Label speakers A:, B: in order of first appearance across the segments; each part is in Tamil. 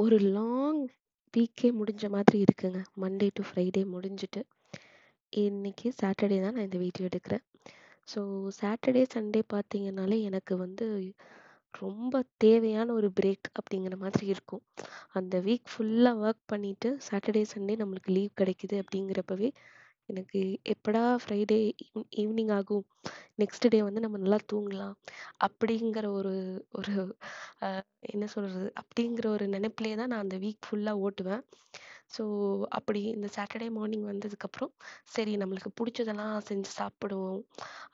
A: ஒரு லாங் வீக்கே முடிஞ்ச மாதிரி இருக்குங்க. மண்டே டு ஃப்ரைடே முடிஞ்சுட்டு, இன்னைக்கு சாட்டர்டே தான் நான் இந்த வீடியோ எடுக்கிறேன். ஸோ சாட்டர்டே, சண்டே பார்த்தீங்கன்னாலே எனக்கு வந்து ரொம்ப தேவையான ஒரு பிரேக் அப்படிங்கிற மாதிரி இருக்கும். அந்த வீக் ஃபுல்லா ஒர்க் பண்ணிட்டு, சாட்டர்டே, சண்டே நம்மளுக்கு லீவ் கிடைக்குது அப்படிங்கிறப்பவே, எனக்கு எப்படா ஃப்ரைடே ஈவினிங் ஆகும், நெக்ஸ்ட் டே வந்து நம்ம நல்லா தூங்கலாம் அப்படிங்கிற ஒரு ஒரு என்ன சொல்றது? அப்படிங்கிற ஒரு நினைப்பிலே தான் நான் அந்த வீக் ஃபுல்லா ஓட்டுவேன். ஸோ அப்படி இந்த சாட்டர்டே மார்னிங் வந்ததுக்கப்புறம், சரி நம்மளுக்கு புடிச்சதெல்லாம் செஞ்சு சாப்பிடுவோம்.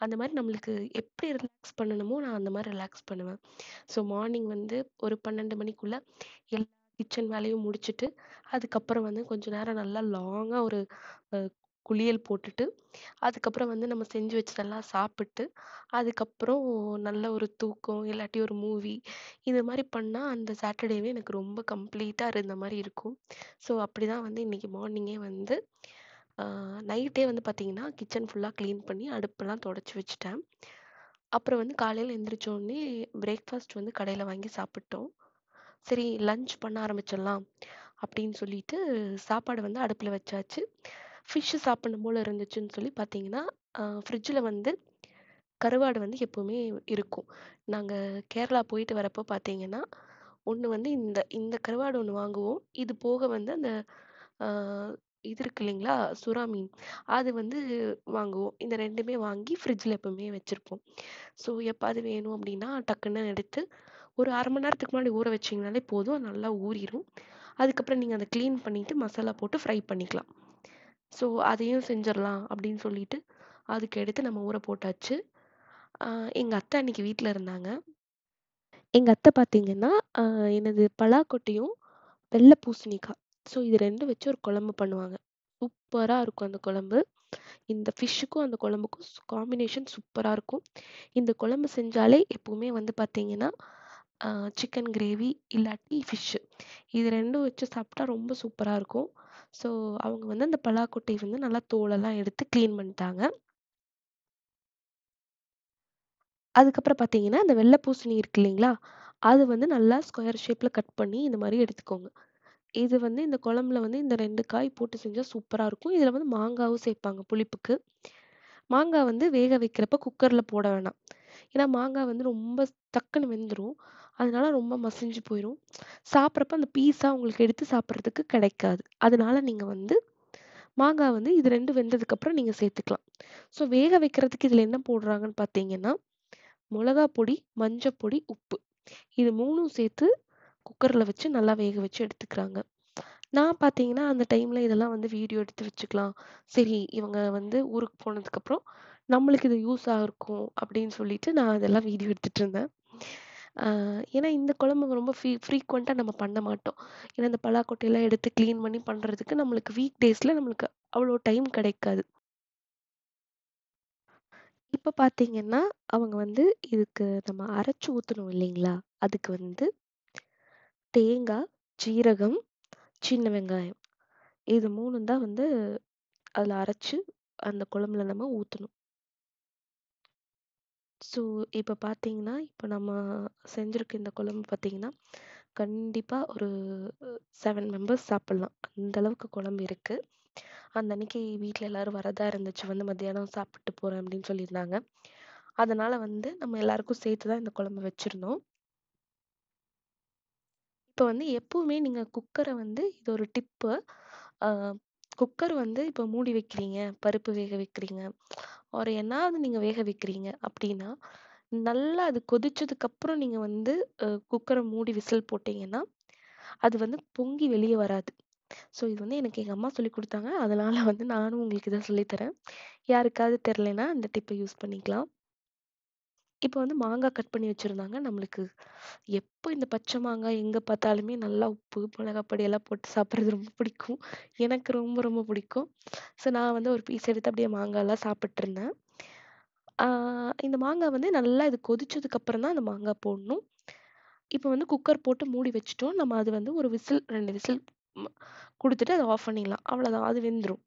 A: அந்த மாரி நம்மளுக்கு எப்படி ரிலாக்ஸ் பண்ணணுமோ, நான் அந்த மாரி ரிலாக்ஸ் பண்ணுவேன். ஸோ மார்னிங் வந்து ஒரு 12 மணிக்குள்ள எல்லா கிச்சன் வேலையும் முடிச்சுட்டு, அதுக்கப்புறம் வந்து கொஞ்ச நேரம் நல்லா லாங்கா ஒரு அ குளியல் போட்டுட்டு, அதுக்கப்புறம் வந்து நம்ம செஞ்சு வச்சதெல்லாம் சாப்பிட்டு, அதுக்கப்புறம் நல்ல ஒரு தூக்கம், இல்லாட்டி ஒரு மூவி இது மாரி பண்ணா, அந்த சாட்டர்டேவே எனக்கு ரொம்ப கம்ப்ளீட்டா இருந்த மாரி இருக்கும். ஸோ அப்படிதான் வந்து இன்னைக்கு மார்னிங்கே வந்து அ நைட்டே வந்து பார்த்தீங்கன்னா, கிச்சன் ஃபுல்லா கிளீன் பண்ணி அடுப்பெல்லாம் தொடச்சு வச்சுட்டேன். அப்புறம் வந்து காலையில எந்திரிச்சோனே பிரேக்ஃபாஸ்ட் வந்து கடையில வாங்கி சாப்பிட்டோம். சரி லஞ்ச் பண்ண ஆரம்பிச்சிடலாம் அப்படின்னு சொல்லிட்டு சாப்பாடு வந்து அடுப்புல வச்சாச்சு. ஃபிஷ் சாப்பிடணும் போல இருந்துச்சுன்னு சொல்லி பார்த்தீங்கன்னா, ஃப்ரிட்ஜில வந்து கருவாடு வந்து எப்பவுமே இருக்கும். நாங்க கேரளா போயிட்டு வரப்போ பார்த்தீங்கன்னா, ஒண்ணு வந்து இந்த இந்த கருவாடு ஒண்ணு வாங்குவோம். இது போக வந்து அந்த ஆ இது இருக்கு இல்லைங்களா? சுறா மீன். அது வந்து வாங்குவோம். இந்த 2மே வாங்கி ஃப்ரிட்ஜில எப்பவுமே வச்சிருப்போம். ஸோ எப்பாவது வேணும் அப்டின்னா, டக்குன்னு எடுத்து ஒரு 1/2 மணி நேரத்துக்கு முன்னாடி ஊற வச்சீங்கனாலே போதும். அது நல்லா ஊறிரும். அதுக்கப்புறம் நீங்க அத கிளீன் பண்ணிட்டு மசாலா போட்டு ஃப்ரை பண்ணிக்கலாம். ஸோ அதையும் செஞ்சிரலாம் அப்படின்னு சொல்லிட்டு, அதுக்கு எடுத்து நம்ம ஊற போட்டாச்சு. ஆ எங்க அத்தை அன்னைக்கு வீட்ல இருந்தாங்க. எங்க அத்தை பார்த்தீங்கன்னா, அ என்னது பலாக்கொட்டையும், வெள்ள பூசணிக்காய். ஸோ இது 2ம் வச்சு ஒரு குழம்பு பண்ணுவாங்க. சூப்பரா இருக்கும் அந்த குழம்பு. இந்த ஃபிஷ்ஷுக்கும் அந்த குழம்புக்கும் காம்பினேஷன் சூப்பரா இருக்கும். இந்த குழம்பு செஞ்சாலே எப்பவுமே வந்து பார்த்தீங்கன்னா, அ சிக்கன் கிரேவி இல்லாட்டி ஃபிஷ்ஷு. இது 2ம் வச்சு சாப்பிட்டா ரொம்ப சூப்பரா இருக்கும். ஸோ அவங்க வந்து அந்த பலாக்கொட்டை வந்து நல்லா தோலெல்லாம் எடுத்து கிளீன் பண்ணிட்டாங்க. அதுக்கப்புறம் பார்த்தீங்கன்னா, அந்த வெள்ள பூசணி இருக்கு இல்லைங்களா? அது வந்து நல்லா ஸ்கொயர் ஷேப்ல கட் பண்ணி இந்த மாரி எடுத்துக்கோங்க. இது வந்து இந்த குழம்புல வந்து இந்த 2 காய் போட்டு செஞ்சா சூப்பரா இருக்கும். இதுல வந்து மாங்காவும் சேர்ப்பாங்க புளிப்புக்கு. மாங்காய் வந்து வேக வைக்கிறப்ப குக்கர்ல போட வேணாம். ஏன்னா மாங்காய் வந்து ரொம்ப டக்குன்னு வெந்துரும். அதனால ரொம்ப மசிஞ்சு போயிரும். சாப்பிடுறப்ப அந்த பீஸா உங்களுக்கு எடுத்து சாப்பிடுறதுக்கு கிடைக்காது. அதனால நீங்க வந்து மாங்காய் வந்து இது 2 வெந்ததுக்கப்புறம் நீங்க சேர்த்துக்கலாம். ஸோ வேக வைக்கிறதுக்கு இதுல என்ன போடுறாங்கன்னு பார்த்தீங்கன்னா, மிளகா பொடி, மஞ்சப்பொடி, உப்பு. இது 3ம் சேர்த்து குக்கர்ல வச்சு நல்லா வேக வச்சு எடுத்துக்கிறாங்க. நான் பார்த்தீங்கன்னா, அந்த டைம்ல இதெல்லாம் வந்து வீடியோ எடுத்து வச்சுக்கலாம். சரி இவங்க வந்து ஊருக்கு போனதுக்கப்புறம், நம்மளுக்கு இது யூஸா இருக்கும் அப்படின்னு சொல்லிட்டு நான் அதெல்லாம் வீடியோ எடுத்துட்டு இருந்தேன். அ ஏன்னா இந்த குழம்பு ரொம்ப ஃப்ரீக்வென்ட்டா நம்ம பண்ண மாட்டோம். ஏன்னா இந்த பலாக்கொட்டையெல்லாம் எடுத்து கிளீன் பண்ணி பண்றதுக்கு நம்மளுக்கு வீக் டேஸ்ல நம்மளுக்கு அவ்வளோ டைம் கிடைக்காது. இப்ப பார்த்தீங்கன்னா, அவங்க வந்து இதுக்கு நம்ம அரைச்சு ஊத்தணும் இல்லைங்களா? அதுக்கு வந்து தேங்காய், ஜீரகம், சின்ன வெங்காயம். இது 3ம் தான் வந்து அதில அரைச்சு அந்த குழம்புல நம்ம ஊத்தணும். ஸோ, இப்ப பார்த்தீங்கன்னா, இப்ப நம்ம செஞ்சிருக்க இந்த குழம்பு பார்த்தீங்கன்னா, கண்டிப்பா ஒரு 7 மெம்பர்ஸ் சாப்பிடலாம். அந்த அளவுக்கு குழம்பு இருக்கு. அந்த அன்னைக்கு வீட்ல எல்லாரும் வரதா இருந்துச்சு. வந்து மத்தியானம் சாப்பிட்டு போறேன் அப்படின்னு சொல்லியிருந்தாங்க. அதனால வந்து நம்ம எல்லாருக்கும் சேர்த்து தான் இந்த குழம்பு வச்சிருந்தோம். இப்ப வந்து எப்பவுமே நீங்க குக்கர வந்து இது ஒரு டிப்பு. அ குக்கர் வந்து இப்ப மூடி வைக்கிறீங்க, பருப்பு வேக வைக்கிறீங்க, ஒரு என்னாவது நீங்க வேக வைக்கிறீங்க அப்டின்னா, நல்லா அது கொதிச்சதுக்கு அப்புறம் நீங்க வந்து குக்கர மூடி விசில் போட்டீங்கன்னா, அது வந்து பொங்கி வெளிய வராது. ஸோ இது வந்து எனக்கு எங்க அம்மா சொல்லிக் குடுத்தாங்க. அதனால வந்து நானும் உங்களுக்கு இத சொல்லி தரேன். யாருக்காவது தெரியலன்னா அந்த டிப்ப யூஸ் பண்ணிக்கலாம். இப்ப வந்து மாங்கா கட் பண்ணி வச்சிருந்தாங்க. நம்மளுக்கு எப்போ இந்த பச்சை மாங்காய் எங்க பார்த்தாலுமே நல்லா உப்பு, மிளகாய் பொடி எல்லாம் போட்டு சாப்பிடுறது ரொம்ப பிடிக்கும். எனக்கு ரொம்ப ரொம்ப பிடிக்கும். ஸோ நான் வந்து ஒரு பீஸ் எடுத்து அப்படியே மாங்காய்லாம் சாப்பிட்டுருந்தேன். ஆ இந்த மாங்காய் வந்து நல்லா இது கொதிச்சதுக்கு அப்புறம் தான் அந்த மாங்காய் போடணும். இப்போ வந்து குக்கர் போட்டு மூடி வச்சுட்டோம். நம்ம அது வந்து ஒரு விசில் 2 விசில் ம் குடுத்துட்டு அத ஆஃப் பண்ணிடலாம். அவ்வளோதான் அது வெந்துரும்.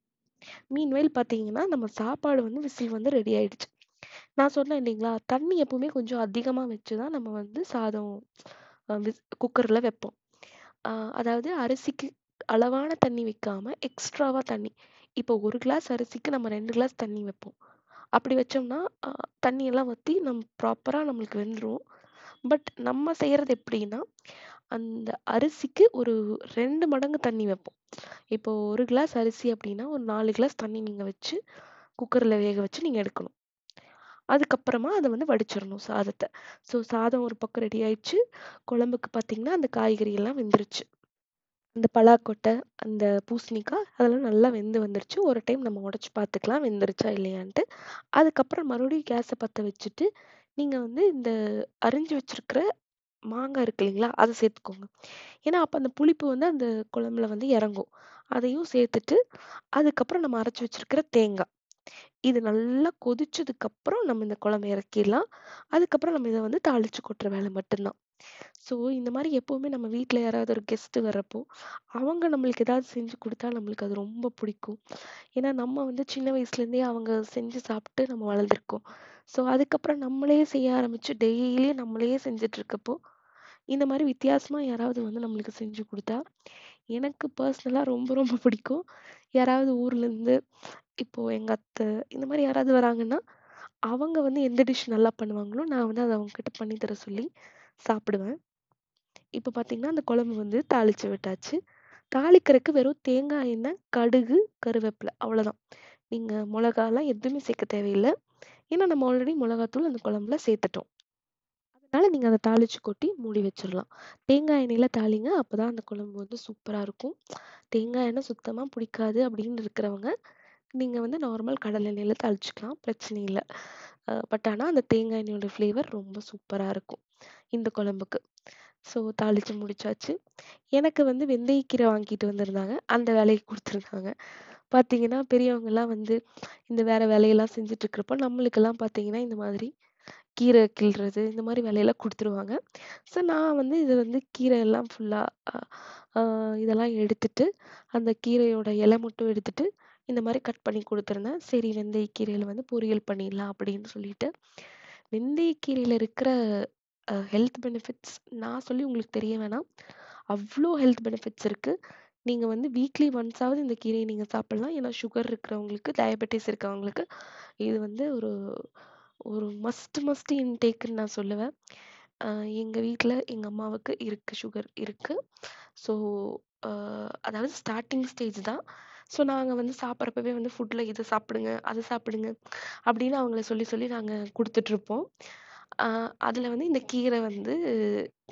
A: மீன்வேல் பார்த்தீங்கன்னா, நம்ம சாப்பாடு வந்து விசில் வந்து ரெடி ஆயிடுச்சு. நான் சொன்னேன் இல்லைங்களா, தண்ணி எப்பவுமே கொஞ்சம் அதிகமா வச்சு தான் நம்ம வந்து சாதம் குக்கர்ல வைப்போம். அதாவது அரிசிக்கு அளவான தண்ணி வைக்காம எக்ஸ்ட்ராவா தண்ணி. இப்போ 1 கிளாஸ் அரிசிக்கு நம்ம 2 கிளாஸ் தண்ணி வைப்போம். அப்படி வச்சோம்னா தண்ணி எல்லாம் வத்தி ப்ராப்பரா நம்மளுக்கு வெந்துரும். பட் நம்ம செய்யறது எப்படின்னா, அந்த அரிசிக்கு ஒரு 2 மடங்கு தண்ணி வைப்போம். இப்போ 1 கிளாஸ் அரிசி அப்படின்னா, ஒரு 4 கிளாஸ் தண்ணி நீங்க வச்சு குக்கர்ல வேக வச்சு நீங்க எடுக்கணும். அதுக்கப்புறமா அத வந்து வடிச்சிரணும் சாதத்த. ஸோ சாதம் ஒரு பக்கம் ரெடி ஆயிடுச்சு. குழம்புக்கு பார்த்தீங்கன்னா, அந்த காய்கறி எல்லாம் வெந்துருச்சு. அந்த பலாக்கொட்டை, அந்த பூசணிக்காய் அதெல்லாம் நல்லா வெந்து வந்துருச்சு. ஒரு டைம் நம்ம உடைச்சு பார்த்துக்கலாம் வெந்துருச்சா இல்லையான்ட்டு. அதுக்கப்புறம் மறுபடியும் கேஸ பத்த வச்சுட்டு, நீங்க வந்து இந்த அரிஞ்சு வச்சிருக்கிற மாங்காய் இருக்கு இல்லைங்களா? அத சேர்த்துக்கோங்க. ஏன்னா, அப்ப அந்த புளிப்பு வந்து அந்த குழம்புல வந்து இறங்கும். அதையும் சேர்த்துட்டு, அதுக்கப்புறம் நம்ம அரைச்சு வச்சிருக்கிற தேங்காய். இது நல்லா கொதிச்சதுக்கப்புறம் நம்ம இந்த குழம்ப இறக்கிடலாம். அதுக்கப்புறம் நம்ம இத வந்து தாளிச்சு கொட்டுற வேலை மட்டும்தான். ஸோ இந்த மாரி எப்பவுமே நம்ம வீட்ல யாராவது ஒரு கெஸ்ட் வர்றப்போ, அவங்க நம்மளுக்கு ஏதாவது செஞ்சு குடுத்தா நம்மளுக்கு அது ரொம்ப பிடிக்கும். ஏன்னா நம்ம வந்து சின்ன வயசுலேருந்தே அவங்க செஞ்சு சாப்பிட்டு நம்ம வளர்ந்துருக்கோம். ஸோ அதுக்கப்புறம் நம்மளே செய்ய ஆரம்பிச்சு டெய்லியும் நம்மளே செஞ்சுட்டு இருக்கப்போ, இந்த மாரி வித்தியாசமா யாராவது வந்து நம்மளுக்கு செஞ்சு குடுத்தா, எனக்கு பர்சனலா ரொம்ப ரொம்ப பிடிக்கும். யாராவது ஊர்லேருந்து இப்போ எங்க அத்தை இந்த மாரி யாராவது வராங்கன்னா, அவங்க வந்து எந்த டிஷ் நல்லா பண்ணுவாங்களோ, நான் வந்து அத அவங்ககிட்ட பண்ணி தர சொல்லி சாப்பிடுவேன். இப்ப பார்த்தீங்கன்னா, அந்த குழம்பு வந்து தாளிச்சு விட்டாச்சு. தாளிக்கிறதுக்கு வெறும் தேங்காய் எண்ணெய், கடுகு, கருவேப்பிலை அவ்வளோதான். நீங்க மொளகாலாம் எதுவுமே சேர்க்க தேவையில்ல. ஏன்னா நம்ம ஆல்ரெடி மொளகாத்தூள் அந்த குழம்புல சேர்த்துட்டோம். அதனால நீங்க அத தாளிச்சு கொட்டி மூடி வச்சிரலாம். தேங்காய் எண்ணெயில தாளிங்க. அப்பதான் அந்த குழம்பு வந்து சூப்பரா இருக்கும். தேங்காய் எண்ணெய் சுத்தமா பிடிக்காது அப்படின்னு இருக்கிறவங்க, நீங்க வந்து நார்மல் கடலை எண்ணெயில தாளிச்சுக்கலாம். பிரச்சனை இல்ல. பட் ஆனா அந்த தேங்காய் எண்ணெயோட ஃப்ளேவர் ரொம்ப சூப்பரா இருக்கும். இந்த குழம்புக்கு. ஸோ தாளிச்சு முடிச்சாச்சு. எனக்கு வந்து வெந்தயக்கீரை வாங்கிட்டு வந்திருந்தாங்க. அந்த வேலைய குடுத்துருந்தாங்க. பார்த்தீங்கன்னா, பெரியவங்கலாம் வந்து இந்த வேற வேலையெல்லாம் செஞ்சுட்டு இருக்கிறப்போ, நம்மளுக்கெல்லாம் பார்த்தீங்கன்னா, இந்த மாதிரி கீரை கிள்றது, இந்த மாரி வேலையெல்லாம் குடுத்துருவாங்க. ஸோ நான் வந்து இத வந்து கீரை எல்லாம் ஃபுல்லா அ அ இதெல்லாம் எடுத்துட்டு, அந்த கீரையோட இலை மட்டும் எடுத்துட்டு, இந்த மாரி கட் பண்ணி குடுத்துருந்தேன். சரி வெந்தயக்கீரையில வந்து பொரியல் பண்ணிடலாம் அப்படின்னு சொல்லிட்டு, வெந்தயக்கீரையில இருக்கிற ஹெல்த் பெனிஃபிட்ஸ் நான் சொல்லி உங்களுக்கு தெரிய வேணாம். அவ்ளோ ஹெல்த் பெனிஃபிட்ஸ் இருக்கு. நீங்க வந்து வீக்லி ஒன்ஸாவது இந்த கீரைய நீங்க சாப்பிடலாம். ஏன்னா சுகர் இருக்கிறவங்களுக்கு, டயபெட்டிஸ் இருக்கவங்களுக்கு இது வந்து ஒரு ஒரு மஸ்ட் இன்டேக்ன்னு நான் சொல்லுவேன். அ எங்க வீட்ல எங்க அம்மாவுக்கு இருக்கு சுகர் இருக்கு. ஸோ அ அதாவது ஸ்டார்ட்டிங் ஸ்டேஜ் தான். ஸோ நாங்க வந்து சாப்பிட்றப்பவே வந்து ஃபுட்ல இத சாப்பிடுங்க, அத சாப்பிடுங்க அப்படின்னு அவங்கள சொல்லி சொல்லி நாங்க குடுத்துட்ருப்போம். அ அதுல வந்து இந்த கீரை வந்து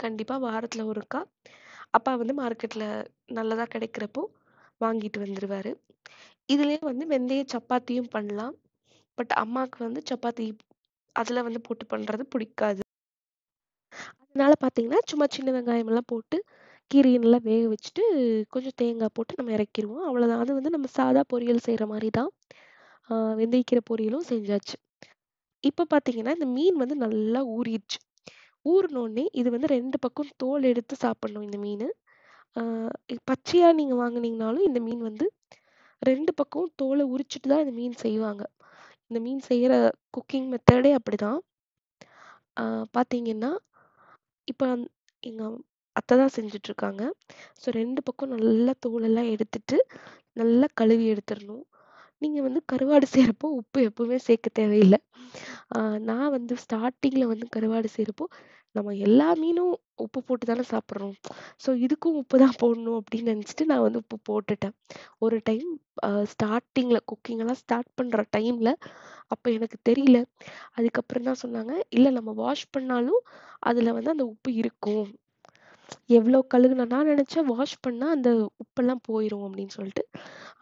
A: கண்டிப்பா வாரத்துல ஒருக்கா அப்பா வந்து மார்க்கெட்ல நல்லதா கிடைக்கிறப்போ வாங்கிட்டு வந்துருவாரு. இதுலயே வந்து வெந்தய சப்பாத்தியும் பண்ணலாம். பட் அம்மாக்கு வந்து சப்பாத்தி அதுல வந்து போட்டு பண்றது பிடிக்காது. அதனால பார்த்தீங்கன்னா, சும்மா சின்ன வெங்காயமெல்லாம் போட்டு கீரைய நல்லா வேக வச்சுட்டு, கொஞ்சம் தேங்காய் போட்டு நம்ம இறக்கிருவோம். அவ்வளோதான். அது வந்து நம்ம சாதா பொரியல் செய்ற மாரி தான். வெந்தயக்கீரை பொரியலும் செஞ்சாச்சு. இப்ப பார்த்தீங்கன்னா, இந்த மீன் வந்து நல்லா ஊறிடுச்சு. ஊறுனோனே இது வந்து 2 பக்கம் தோல் எடுத்து சாப்பிடணும் இந்த மீனு. ஆ பச்சையா நீங்க வாங்குனீங்கனாலும் இந்த மீன் வந்து 2 பக்கமும் தோல உரிச்சுட்டு தான் இந்த மீன் செய்வாங்க. இந்த மீன் செய்யற குக்கிங் மெத்தடே அப்படிதான். ஆ பார்த்தீங்கன்னா, இப்ப எங்க அத்தை தான் செஞ்சுட்டுருக்காங்க. ஸோ 2 பக்கம் நல்லா தோலெல்லாம் எடுத்துட்டு, நல்லா கழுவி எடுத்துறணும். நீங்க வந்து கருவாடு செய்றப்போ உப்பு எப்பவுமே சேர்க்க தேவையில்ல. ஆ நான் வந்து ஸ்டார்ட்டிங்ல வந்து கருவாடு செய்றப்போ, நம்ம எல்லா மீனும் உப்பு போட்டு தானே சாப்பிடுறோம். ஸோ இதுக்கும் உப்பு தான் போடணும் அப்படின்னு நினைச்சுட்டு நான் வந்து உப்பு போட்டுட்டேன். ஒரு டைம் ஸ்டார்ட்டிங்ல குக்கிங் எல்லாம் ஸ்டார்ட் பண்ற டைம்ல அப்ப எனக்கு தெரியல. அதுக்கப்புறம் தான் சொன்னாங்க, "இல்ல நம்ம வாஷ் பண்ணாலும் அதுல வந்து அந்த உப்பு இருக்கும். எவ்ளோ கழுகுன நான் நினைச்சேன் வாஷ் பண்ணா அந்த உப்பெல்லாம் போயிரும் அப்படின்னு சொல்லிட்டு.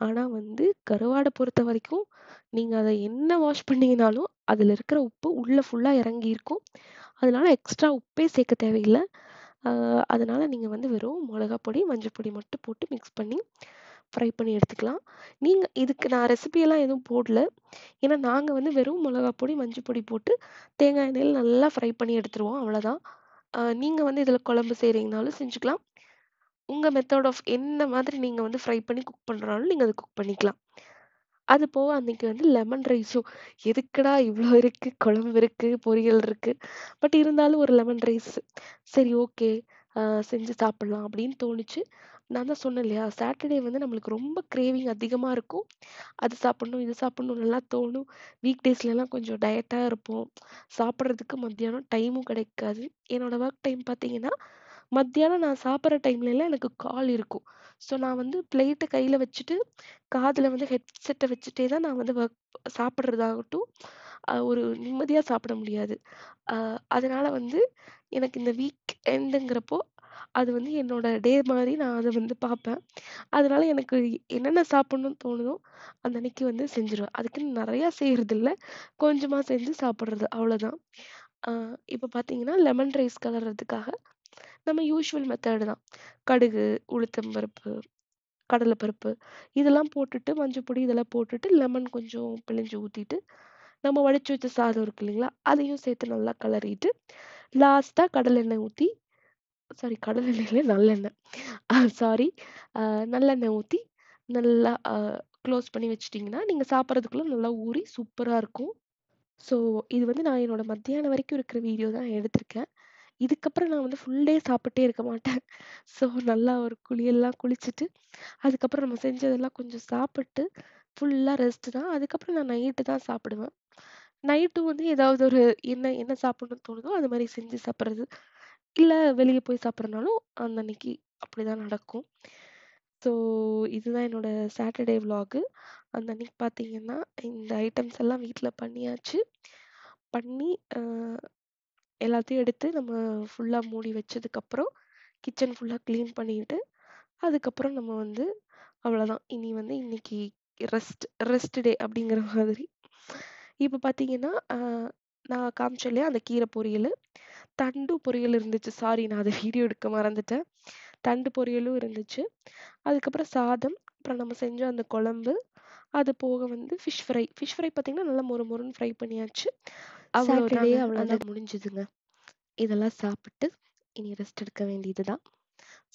A: ஆனா வந்து கருவாட பொறுத்தவரைக்கும், நீங்க அத என்ன வாஷ் பண்ணீங்கனாலும், அதுல இருக்கிற உப்பு உள்ள ஃபுல்லா இறங்கியிருக்கும். அதனால எக்ஸ்ட்ரா உப்பே சேர்க்க தேவையில்ல. அ அதனால நீங்க வந்து வெறும் மிளகாய் பொடி, மஞ்சள் பொடி மட்டும் போட்டு மிக்ஸ் பண்ணி ஃப்ரை பண்ணி எடுத்துக்கலாம். நீங்க இதுக்கு நான் ரெசிபி எல்லாம் எதுவும் போடல. ஏன்னா நாங்க வந்து வெறும் மிளகாய் பொடி, மஞ்சள் பொடி போட்டு தேங்காய் எண்ணெயில நல்லா ஃப்ரை பண்ணி எடுத்துருவோம். அவ்வளோதான். நீங்க வந்து இதுல குழம்பு செய்றீங்கனாலும் செஞ்சுக்கலாம். உங்க மெத்தட் ஆஃப் என்ன மாதிரி நீங்க வந்து ஃப்ரை பண்ணி குக் பண்றனாலும் நீங்க அத குக் பண்ணிக்கலாம். அது போக அன்னைக்கு வந்து லெமன் ரைஸும் எதுக்குடா இவ்ளோ இருக்கு, குழம்பு இருக்கு, பொரியல் இருக்கு. பட் இருந்தாலும் ஒரு லெமன் ரைஸ். சரி ஓகே. செஞ்சு சாப்பிடலாம் அப்படின்னு தோணுச்சு. நான் தான் சொன்னேன் இல்லையா, சாட்டர்டே வந்து நம்மளுக்கு ரொம்ப கிரேவிங் அதிகமா இருக்கும். அது சாப்பிடணும், இது சாப்பிடணும்னுலாம் தோணும். வீக் டேஸ்லலாம் கொஞ்சம் டயட்டா இருப்போம். சாப்பிடுறதுக்கு மத்தியானம் டைமும் கிடைக்காது. என்னோட ஒர்க் டைம் பார்த்தீங்கன்னா, மத்தியானம் நான் சாப்பிடுற டைம்லலாம் எனக்கு கால் இருக்கும். ஸோ நான் வந்து பிளேட்ட கையில வச்சுட்டு, காதுல வந்து ஹெட்செட்ட வச்சுட்டே தான் நான் வந்து சாப்பிடுறதாகட்டும், ஒரு நிம்மதியா சாப்பிட முடியாது. அ அதனால வந்து எனக்கு இந்த வீக் எண்டுங்கிறப்போ, அது வந்து என்னோட டே மாரி நான் அத வந்து பார்ப்பேன். அதனால எனக்கு என்னென்ன சாப்பிடணும்னு தோணுதோ, அந்த அன்னைக்கு வந்து செஞ்சுருவேன். அதுக்குன்னு நெறையா செய்றதில்ல. கொஞ்சமா செஞ்சு சாப்பிடுறது அவ்வளோதான். அ இப்ப பார்த்தீங்கன்னா, லெமன் ரைஸ் கலர்றதுக்காக நம்ம யூசுவல் மெத்தேடு தான். கடுகு, உளுத்தம் பருப்பு, கடலைப்பருப்பு இதெல்லாம் போட்டுட்டு, மஞ்சள் பொடி இதெல்லாம் போட்டுட்டு, லெமன் கொஞ்சம் பிழிஞ்சு ஊத்திட்டு, நம்ம வடிச்சு வச்ச சாதம் இருக்கு இல்லைங்களா? அதையும் சேர்த்து நல்லா கலறிட்டு, லாஸ்ட்டா கடலெண்ணெய் ஊத்தி கடலெண்ணெய் இல்ல நல்லெண்ணெய். சாரி. அ நல்லெண்ணெய் ஊத்தி நல்லா க்ளோஸ் பண்ணி வச்சுட்டீங்கன்னா, நீங்க சாப்பிடுறதுக்குள்ள நல்லா ஊறி சூப்பரா இருக்கும். ஸோ இது வந்து நான் என்னோட மத்தியானம் வரைக்கும் இருக்கிற வீடியோ தான் எடுத்திருக்கேன். இதுக்கப்புறம் நான் வந்து ஃபுல் டே சாப்பிட்டே இருக்க மாட்டேன். ஸோ நல்லா ஒரு குளியல்லாம் குளிச்சுட்டு, அதுக்கப்புறம் நம்ம செஞ்சதெல்லாம் கொஞ்சம் சாப்பிட்டு, ஃபுல்லா ரெஸ்ட் தான். அதுக்கப்புறம் நான் நைட்டு தான் சாப்பிடுவேன். நைட்டும் வந்து ஏதாவது ஒரு என்ன என்ன சாப்பிடணும்னு தோணுதோ, அது மாரி செஞ்சு சாப்பிடுறது. இல்ல வெளிய போய் சாப்பிடுறனாலும் அந்த அன்னைக்கு அப்படிதான் நடக்கும். ஸோ இதுதான் என்னோட சாட்டர்டே விளாகு. அந்த அன்னைக்கு பார்த்தீங்கன்னா, இந்த ஐட்டம்ஸ் எல்லாம் வீட்ல பண்ணியாச்சு. பண்ணி எல்லாத்தையும் எடுத்து நம்ம ஃபுல்லா மூடி வச்சதுக்கப்புறம், கிச்சன் ஃபுல்லா கிளீன் பண்ணிட்டு, அதுக்கப்புறம் நம்ம வந்து அவ்வளோதான். இனி வந்து இன்னைக்கு ரெஸ்ட் டே அப்படிங்கிற மாதிரி. இப்ப பார்த்தீங்கன்னா, நான் காமிச்சேன் இல்லையா அந்த கீரை பொரியலு. தண்டு பொரியல் இருந்துச்சு. சாரி நான் அத வீடியோ எடுக்க மறந்துட்டேன். தண்டு பொரியலும் இருந்துச்சு. அதுக்கப்புறம் சாதம், அப்புறம் நம்ம செஞ்ச அந்த குழம்பு, அது போக வந்து ஃபிஷ் ஃப்ரை. ஃபிஷ் ஃப்ரை பார்த்தீங்கன்னா, நல்லா மொறு மொறுன்னு ஃப்ரை பண்ணியாச்சு. சாட்டர்டே
B: அவ்வளோதாங்க.
A: அவ்வளோதான் முடிஞ்சுதுங்க. இதெல்லாம் சாப்பிட்டு இனி ரெஸ்ட் எடுக்க வேண்டியது தான்.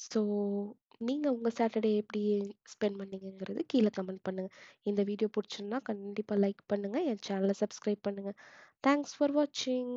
A: ஸோ நீங்க உங்க சாட்டர்டே எப்படி ஸ்பெண்ட் பண்ணீங்கங்கிறது கீழ கமெண்ட் பண்ணுங்க. இந்த வீடியோ புடிச்சிருந்தா கண்டிப்பா லைக் பண்ணுங்க. என் சேனல சப்ஸ்கிரைப் பண்ணுங்க. தேங்க்ஸ் ஃபார் வாட்சிங்.